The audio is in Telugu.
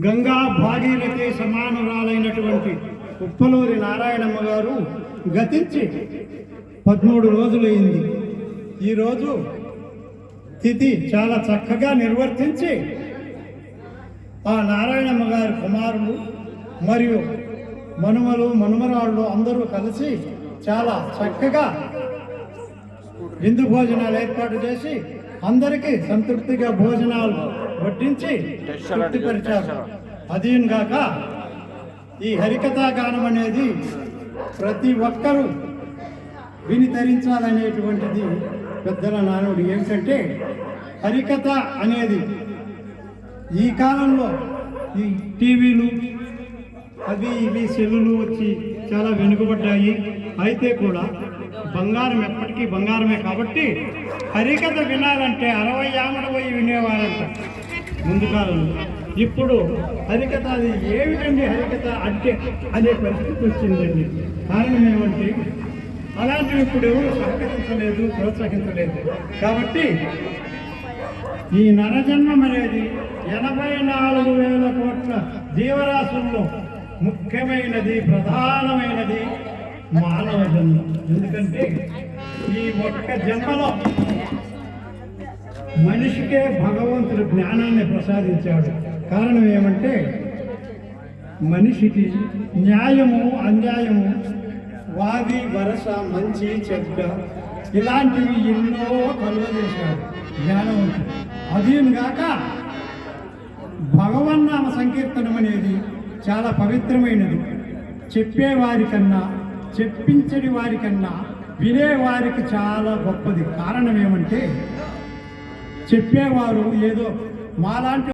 గంగా భాగీరథి సమానురాలైనటువంటి ఉప్పలూరి నారాయణమ్మ గారు గతించి 13 రోజులైంది. ఈరోజు తిథి చాలా చక్కగా నిర్వర్తించి ఆ నారాయణమ్మ గారి కుమారులు మరియు మనుమలు మనుమరాళ్ళు అందరూ కలిసి చాలా చక్కగా విందు భోజనాలు ఏర్పాటు చేసి అందరికీ సంతృప్తిగా భోజనాలు వడ్డించి తృప్తిపరిచారు. అదీగాక ఈ హరికథా గానం అనేది ప్రతి ఒక్కరూ విని తరించాలనేటువంటిది పెద్దల నానుడి. ఏమిటంటే హరికథ అనేది ఈ కాలంలో ఈ టీవీలు అవి ఇవి సెల్లులు వచ్చి చాలా వెనుకబడ్డాయి. అయితే కూడా బంగారం ఎప్పటికీ బంగారమే. కాబట్టి హరికథ వినాలంటే 60 ఆమడ పోయి వినేవారంట ముందు కాలంలో. ఇప్పుడు హరికథ అది ఏమిటండి హరికథ అంటే అనే పరిస్థితి వచ్చిందండి. కారణం ఏమంటే అలాంటివి ఇప్పుడు ఎవరు సహకరించలేదు, ప్రోత్సహించలేదు. కాబట్టి ఈ నరజన్మం అనేది 84,000 కోట్ల జీవరాశుల్లో ముఖ్యమైనది, ప్రధానమైనది మానవ జన్మ. ఎందుకంటే ఈ ఒక్క జన్మలో మనిషికే భగవంతుడు జ్ఞానాన్ని ప్రసాదించాడు. కారణం ఏమంటే మనిషికి న్యాయము అన్యాయము, వాది వరస, మంచి చెడ్డ ఇలాంటివి ఎన్నో కలుగజేశాడు జ్ఞానవంతుడు. అదీగాక భగవన్నామ సంకీర్తనం అనేది చాలా పవిత్రమైనది. చెప్పేవారి కన్నా చెప్పించని వారికన్నా వినేవారికి చాలా గొప్పది. కారణం ఏమంటే చెప్పేవారు ఏదో మాలాంటి